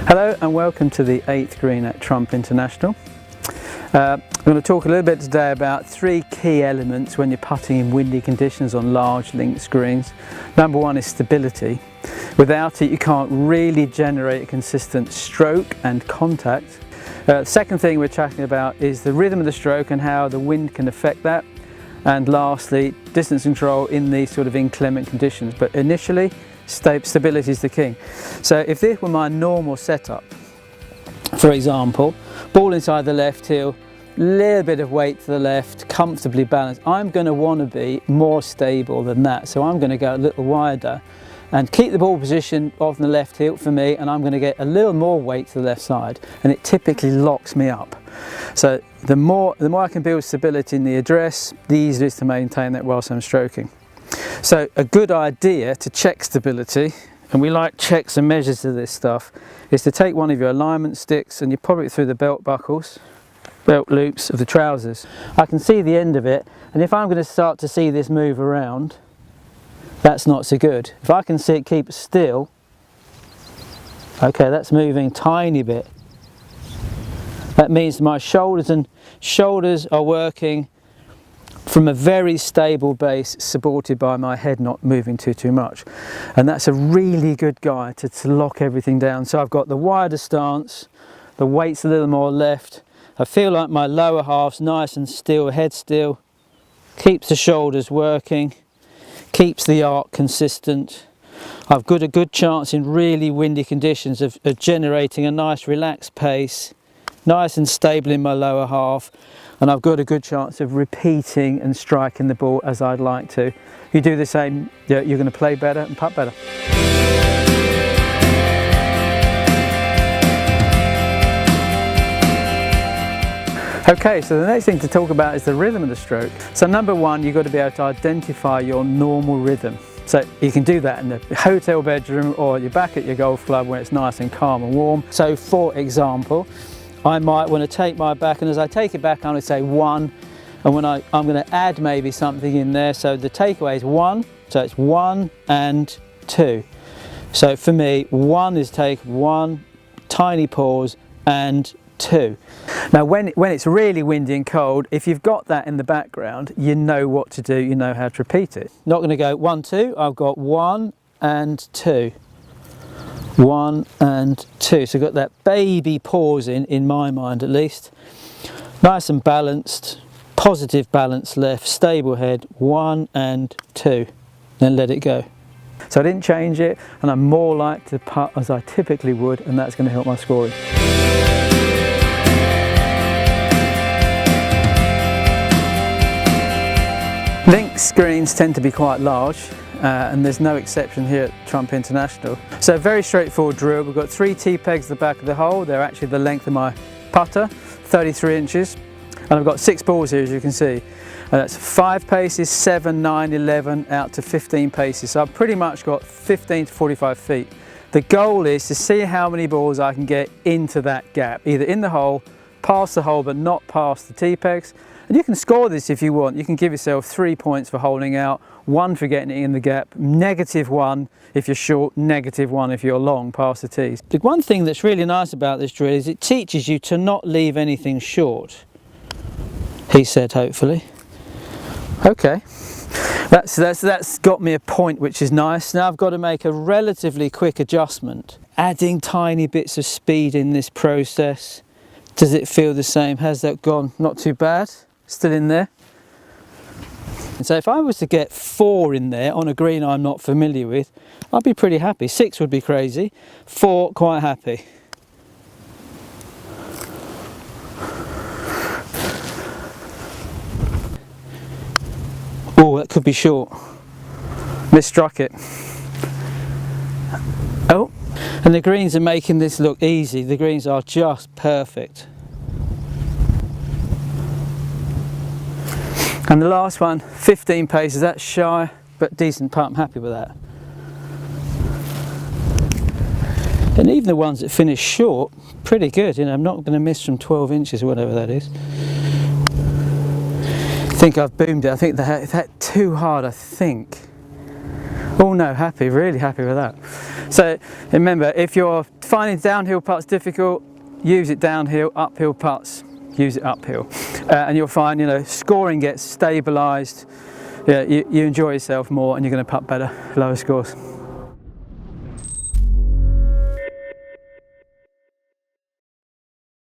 Hello and welcome to the 8th green at Trump International. I'm going to talk a little bit today about three key elements when you're putting in windy conditions on large links greens. Number one is stability. Without it you can't really generate a consistent stroke and contact. Second thing we're talking about is the rhythm of the stroke and how the wind can affect that. And lastly, distance control in these sort of inclement conditions. But initially, stability is the king. So if this were my normal setup, for example, ball inside the left heel, little bit of weight to the left, comfortably balanced, I'm going to want to be more stable than that. So I'm going to go a little wider and keep the ball position of the left heel for me, and I'm going to get a little more weight to the left side, and it typically locks me up. So the more I can build stability in the address, the easier it is to maintain that whilst I'm stroking. So a good idea to check stability, and we like checks and measures of this stuff, is to take one of your alignment sticks and you pop it through the belt buckles, belt loops of the trousers. I can see the end of it, and if I'm going to start to see this move around, that's not so good. If I can see it keep still, okay, that's moving tiny bit. That means my shoulders are working from a very stable base, supported by my head not moving too much. And that's a really good guide to lock everything down. So I've got the wider stance, the weight's a little more left. I feel like my lower half's nice and still, head still, keeps the shoulders working, keeps the arc consistent. I've got a good chance in really windy conditions of generating a nice relaxed pace, nice and stable in my lower half, and I've got a good chance of repeating and striking the ball as I'd like to. If you do the same, you're going to play better and putt better. Okay, so the next thing to talk about is the rhythm of the stroke. So number one, you've got to be able to identify your normal rhythm. So you can do that in the hotel bedroom, or you're back at your golf club when it's nice and calm and warm. So for example, I might want to take my back, and as I take it back I'm going to say one, and when I'm going to add maybe something in there. So the takeaway is one, so it's 1 and 2. So for me, one is take one, tiny pause, and 2. Now when it's really windy and cold, if you've got that in the background, you know what to do, you know how to repeat it. Not going to go 1, 2, I've got 1 and 2. 1 and 2, so I've got that baby pause in my mind at least. Nice and balanced, positive balance left, stable head, 1 and 2, then let it go. So I didn't change it, and I'm more likely to putt as I typically would, and that's going to help my scoring. Links greens tend to be quite large, and there's no exception here at Trump International. So very straightforward drill. We've got 3 T-pegs at the back of the hole. They're actually the length of my putter, 33 inches. And I've got 6 balls here, as you can see. And that's 5 paces, 7, 9, 11, out to 15 paces. So I've pretty much got 15 to 45 feet. The goal is to see how many balls I can get into that gap, either in the hole, past the hole, but not past the T-pegs. And you can score this if you want. You can give yourself 3 points for holding out, 1 for getting it in the gap, -1 if you're short, -1 if you're long past the tees. The one thing that's really nice about this drill is it teaches you to not leave anything short, he said, hopefully. Okay, that's got me a point, which is nice. Now I've got to make a relatively quick adjustment, adding tiny bits of speed in this process. Does it feel the same? Has that gone? Not too bad. Still in there. And so if I was to get 4 in there on a green I'm not familiar with, I'd be pretty happy. 6 would be crazy. 4, quite happy. Oh, that could be short. Misstruck it. Oh, and the greens are making this look easy. The greens are just perfect. And the last one, 15 paces, that's shy, but decent putt, I'm happy with that. And even the ones that finish short, pretty good, you know, I'm not going to miss from 12 inches or whatever that is. I think I've boomed it, I think that too hard, I think. Oh no, happy, really happy with that. So remember, if you're finding downhill putts difficult, use it downhill. Uphill putts, use it uphill. And you'll find, you know, scoring gets stabilised. Yeah, you enjoy yourself more and you're going to putt better, lower scores.